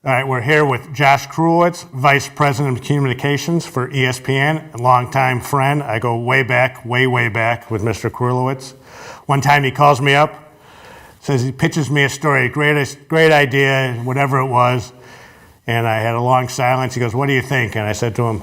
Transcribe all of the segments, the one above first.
All right, we're here with Josh Krulewitz, Vice President of Communications for ESPN, a longtime friend. I go way back with Mr. Krulewitz. One time he calls me up, says he pitches me a story, great idea, whatever it was, and I had a long silence. He goes, "What do you think?" And I said to him,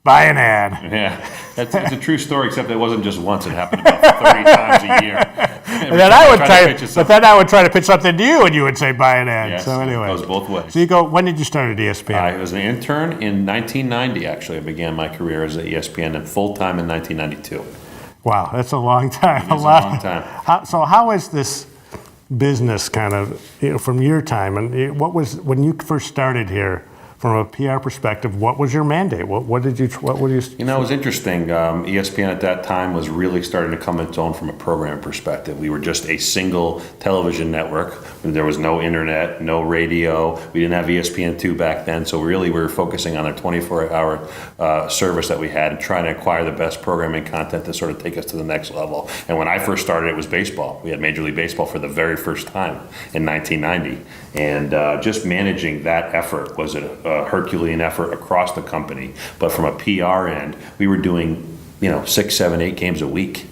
"Buy an ad." Yeah, it's a true story, except it wasn't just once. It happened about 30 times a year. And then I would try to pitch something to you, and you would say, "Buy an ad." Yes, so anyway, it goes both ways. So you go. When did you start at ESPN? I was an intern in 1990. Actually, I began my career as at ESPN and full time in 1992. Wow, that's a long time. It's a long time. How is this business kind of, from your time, and what was, when you first started here, from a PR perspective, what was your mandate? What did you? It was interesting. ESPN at that time was really starting to come its own from a program perspective. We were just a single television network. There was no internet, no radio. We didn't have ESPN2 back then, so really we were focusing on our 24-hour service that we had and trying to acquire the best programming content to sort of take us to the next level. And when I first started, it was baseball. We had Major League Baseball for the very first time in 1990. And just managing that effort was a Herculean effort across the company. But from a PR end, we were doing 6, 7, 8 games a week.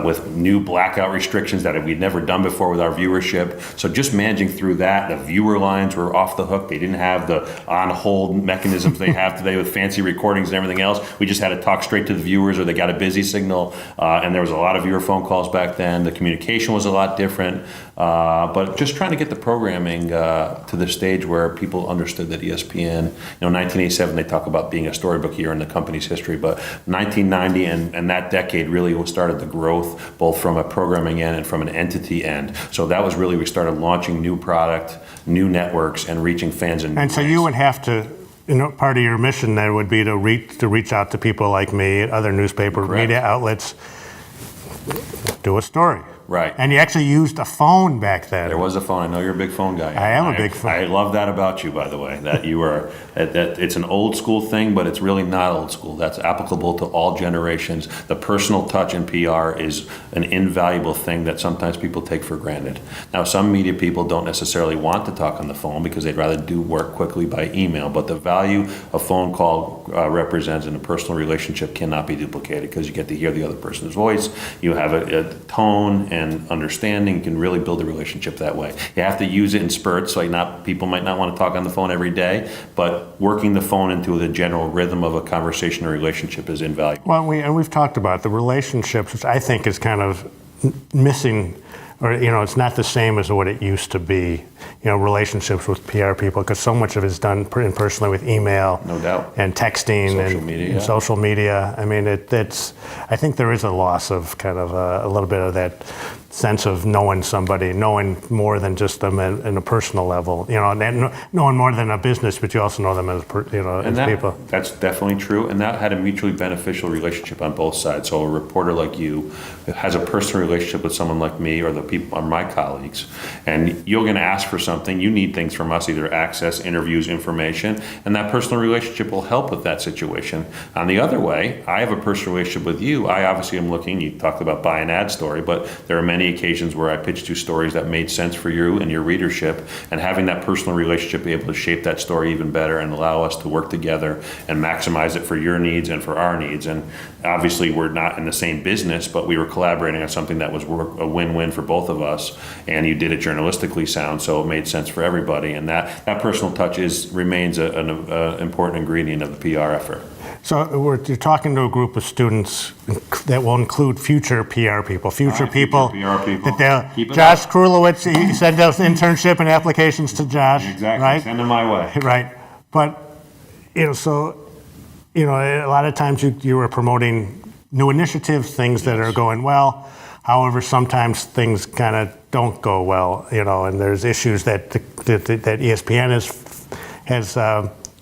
With new blackout restrictions that we'd never done before with our viewership. So just managing through that, the viewer lines were off the hook. They didn't have the on-hold mechanisms they have today with fancy recordings and everything else. We just had to talk straight to the viewers, or they got a busy signal. And there was a lot of viewer phone calls back then. The communication was a lot different. But just trying to get the programming to the stage where people understood that ESPN, 1987, they talk about being a storybook year in the company's history. But 1990 and that decade really started the growth, both from a programming end and from an entity end. So that was really, we started launching new product, new networks, and reaching fans in new And so ways. you would have to, part of your mission then would be to reach out to people like me, other newspaper, Correct. media outlets, do a story. Right. And you actually used a phone back then. There was a phone. I know you're a big phone guy. I am a big phone. I love that about you, by the way, that you are, that it's an old school thing, but it's really not old school. That's applicable to all generations. The personal touch in PR is an invaluable thing that sometimes people take for granted. Now, some media people don't necessarily want to talk on the phone because they'd rather do work quickly by email, but the value a phone call represents in a personal relationship cannot be duplicated because you get to hear the other person's voice. You have a tone and understanding. You can really build a relationship that way. You have to use it in spurts, like people might not want to talk on the phone every day, but working the phone into the general rhythm of a conversation or relationship is invaluable. Well, we've talked about the relationships, which I think is kind of missing, or it's not the same as what it used to be. Relationships with PR people, because so much of it is done personally with email, No doubt, and texting, and social media. I mean, I think there is a loss of kind of a little bit of that sense of knowing somebody, knowing more than just them in a personal level. And knowing more than a business, but you also know them as people. That's definitely true, and that had a mutually beneficial relationship on both sides. So a reporter like you has a personal relationship with someone like me, or the people, or my colleagues, and you're going to ask for something. You need things from us, either access, interviews, information, and that personal relationship will help with that situation. On the other way, I have a personal relationship with you. I obviously am looking. You talked about buy an ad story, but there are many occasions where I pitched you stories that made sense for you and your readership, and having that personal relationship be able to shape that story even better and allow us to work together and maximize it for your needs and for our needs. And obviously we're not in the same business, but we were collaborating on something that was a win-win for both of us, and you did it journalistically sound, so it made sense for everybody. And that personal touch remains an important ingredient of the PR effort. So you're talking to a group of students that will include future PR people, future people. PR people. Josh Krulewitz, you send those internship and applications to Josh. Exactly. Right? Send them my way. Right. But, a lot of times you are promoting new initiatives, things that are going well. However, sometimes things kind of don't go well, and there's issues that ESPN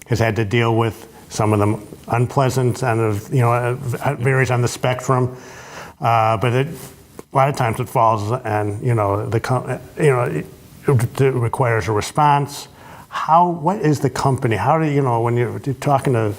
has had to deal with. Some of them unpleasant, and it varies on the spectrum. But a lot of times it falls, and it requires a response. What is the company? How do when you're talking to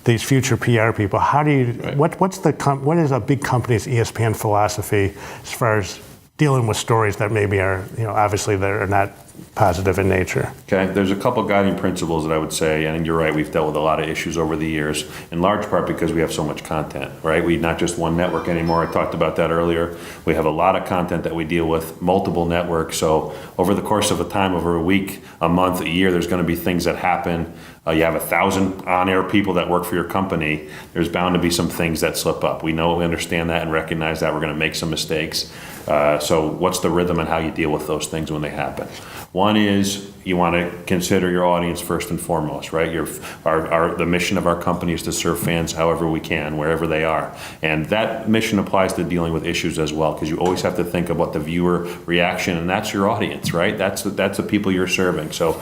these future PR people? How do you? Right. What is a big company's ESPN philosophy as far as dealing with stories that maybe are obviously they're not positive in nature. Okay, there's a couple guiding principles that I would say, and you're right, we've dealt with a lot of issues over the years, in large part because we have so much content, right? We're not just one network anymore. I talked about that earlier. We have a lot of content that we deal with, multiple networks. So over the course of a time, over a week, a month, a year, there's going to be things that happen. You have 1,000 on-air people that work for your company. There's bound to be some things that slip up. We know, we understand that and recognize that we're going to make some mistakes. So what's the rhythm and how you deal with those things when they happen? One is you want to consider your audience first and foremost, right? The mission of our company is to serve fans however we can, wherever they are. And that mission applies to dealing with issues as well, because you always have to think about the viewer reaction, and that's your audience, right? That's the people you're serving. So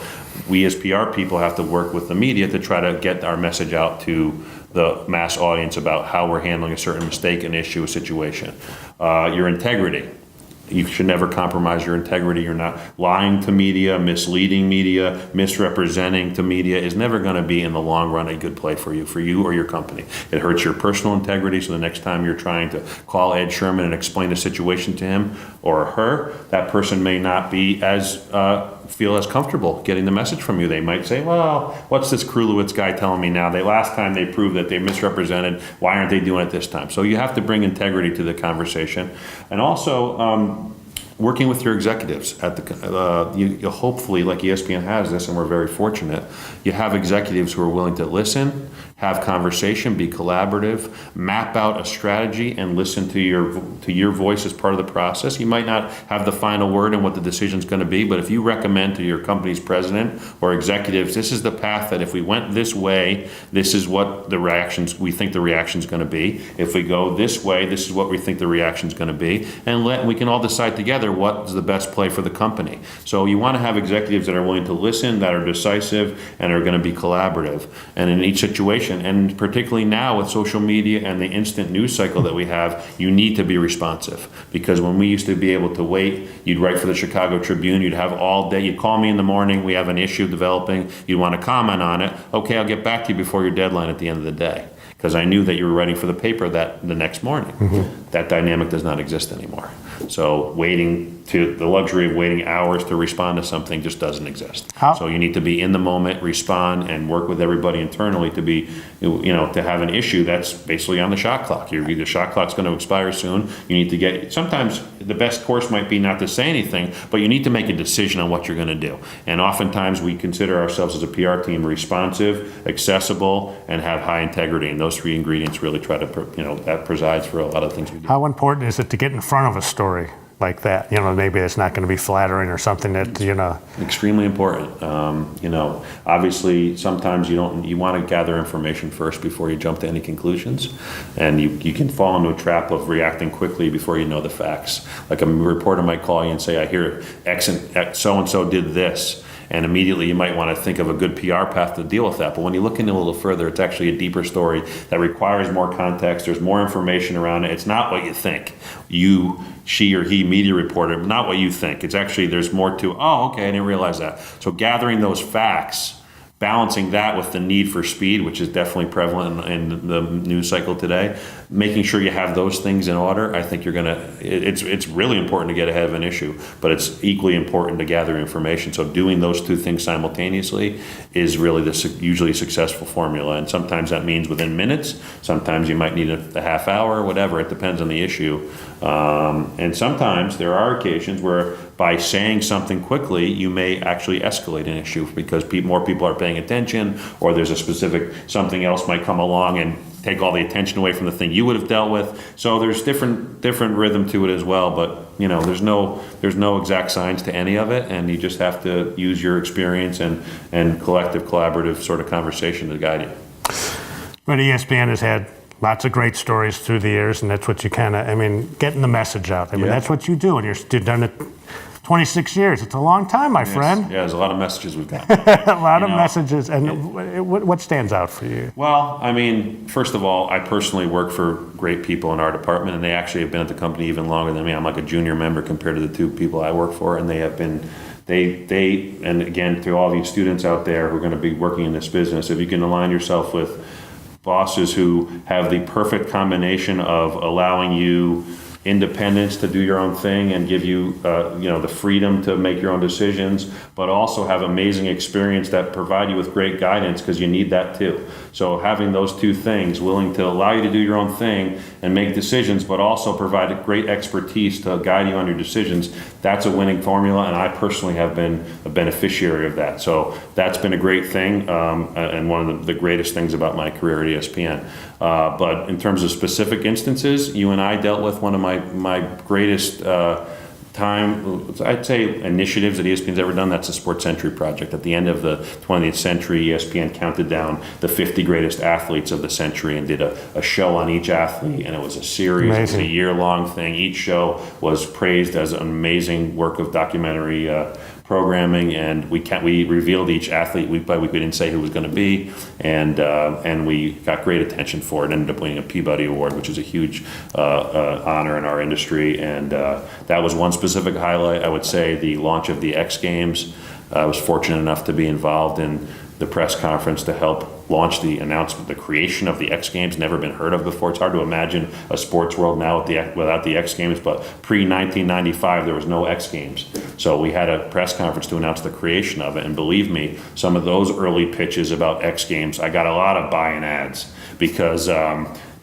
we as PR people have to work with the media to try to get our message out to the mass audience about how we're handling a certain mistake, an issue, a situation. Your integrity. You should never compromise your integrity. You're not lying to media, misleading media, misrepresenting to media is never going to be in the long run a good play for you or your company. It hurts your personal integrity, so the next time you're trying to call Ed Sherman and explain a situation to him or her, that person may not be feel as comfortable getting the message from you. They might say, well, what's this Krulewitz guy telling me now? Last time they proved that they misrepresented. Why aren't they doing it this time? So you have to bring integrity to the conversation. And also, working with your executives at you hopefully, like ESPN has this, and we're very fortunate, you have executives who are willing to listen, have conversation, be collaborative, map out a strategy, and listen to your voice as part of the process. You might not have the final word in what the decision's going to be, but if you recommend to your company's president or executives, this is the path that if we went this way, this is what we think the reaction's going to be. If we go this way, this is what we think the reaction's going to be, and we can all decide together what is the best play for the company. So you want to have executives that are willing to listen, that are decisive, and are going to be collaborative. And in each situation, and particularly now with social media and the instant news cycle that we have, you need to be responsive. Because when we used to be able to wait, you'd write for the Chicago Tribune, you'd have all day, you'd call me in the morning, we have an issue developing, you'd want to comment on it. Okay, I'll get back to you before your deadline at the end of the day. Because I knew that you were writing for the paper the next morning. Mm-hmm. That dynamic does not exist anymore. So the luxury of waiting hours to respond to something just doesn't exist. So you need to be in the moment, respond, and work with everybody internally to be, to have an issue that's basically on the shot clock. The shot clock's going to expire soon. You need to sometimes the best course might be not to say anything, but you need to make a decision on what you're going to do. And oftentimes we consider ourselves as a PR team responsive, accessible, and have high integrity. And those three ingredients really try to, that presides for a lot of things we do. How important is it to get in front of a story like that? Maybe it's not going to be flattering or something that, Extremely important. Obviously sometimes you want to gather information first before you jump to any conclusions. And you can fall into a trap of reacting quickly before you know the facts. Like a reporter might call you and say, I hear X and so-and-so did this. And immediately you might want to think of a good PR path to deal with that. But when you look into it a little further, it's actually a deeper story that requires more context. There's more information around it. It's not what you think. She or he, media reporter, not what you think. It's actually, there's more to, okay, I didn't realize that. So gathering those facts, balancing that with the need for speed, which is definitely prevalent in the news cycle today, making sure you have those things in order, I think it's really important to get ahead of an issue, but it's equally important to gather information. So doing those two things simultaneously is really usually a successful formula. And sometimes that means within minutes, sometimes you might need a half hour, whatever, it depends on the issue. And sometimes there are occasions where by saying something quickly, you may actually escalate an issue because more people are paying attention, or there's a specific, something else might come along and take all the attention away from the thing you would have dealt with. So there's different rhythm to it as well, but there's no exact science to any of it, and you just have to use your experience and collective collaborative sort of conversation to guide you. But ESPN has had lots of great stories through the years, and that's what you getting the message out. That's what you do, and you've done it 26 years. It's a long time, my friend. Yeah, there's a lot of messages we've got. A lot of messages. And what stands out for you? Well, first of all, I personally work for great people in our department, and they actually have been at the company even longer than me. I'm like a junior member compared to the two people I work for, and they have been, and again, to all these students out there who are going to be working in this business, if you can align yourself with bosses who have the perfect combination of allowing you independence to do your own thing and give you, the freedom to make your own decisions, but also have amazing experience that provide you with great guidance, because you need that too. So having those two things, willing to allow you to do your own thing and make decisions, but also provide great expertise to guide you on your decisions, that's a winning formula, and I personally have been a beneficiary of that. So that's been a great thing, and one of the greatest things about my career at ESPN. But in terms of specific instances, you and I dealt with one of my greatest I'd say, initiatives that ESPN's ever done. That's the Sports Century Project. At the end of the 20th century, ESPN counted down the 50 greatest athletes of the century and did a show on each athlete, and it was a series. Amazing. It was a year-long thing. Each show was praised as an amazing work of documentary programming, and we revealed each athlete week by week. We didn't say who it was going to be, and we got great attention for it. Ended up winning a Peabody Award, which is a huge honor in our industry, and that was one specific highlight. I would say the launch of the X Games. I was fortunate enough to be involved in the press conference to help launch the announcement, the creation of the X Games. Never been heard of before. It's hard to imagine a sports world now without the X Games, but pre-1995 there was no X Games. So we had a press conference to announce the creation of it, and believe me, some of those early pitches about X Games, I got a lot of buy-in ads, because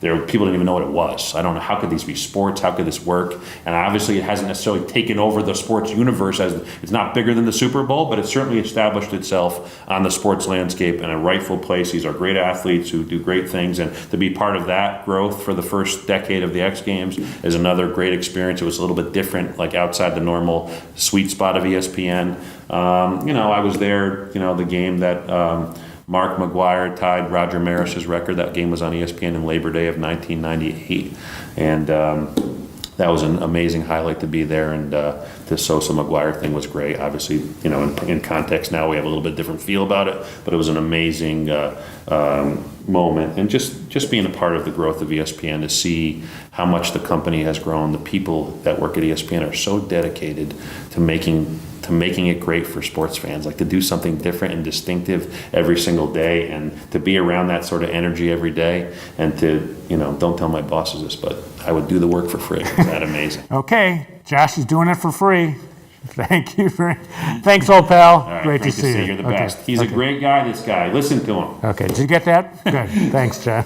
people didn't even know what it was. I don't know, how could these be sports? How could this work? And obviously it hasn't necessarily taken over the sports universe, as it's not bigger than the Super Bowl, but it's certainly established itself on the sports landscape in a rightful place. These are great athletes who do great things, and to be part of that growth for the first decade of the X Games is another great experience. It was a little bit different, like outside the normal sweet spot of ESPN. I was there, the game that Mark McGuire tied Roger Maris's record. That game was on ESPN in Labor Day of 1998, and that was an amazing highlight to be there. And the Sosa McGuire thing was great. Obviously, in context now we have a little bit different feel about it, but it was an amazing moment. And just being a part of the growth of ESPN, to see how much the company has grown. The people that work at ESPN are so dedicated to making it great for sports fans, like to do something different and distinctive every single day, and to be around that sort of energy every day, and to, don't tell my bosses this, but I would do the work for free. Is that amazing? Okay, Josh is doing it for free. Thank you. Thanks, old pal. All right, great to see you. You're the best. He's a great guy, this guy. Listen to him. Okay, did you get that? Good. Thanks, John.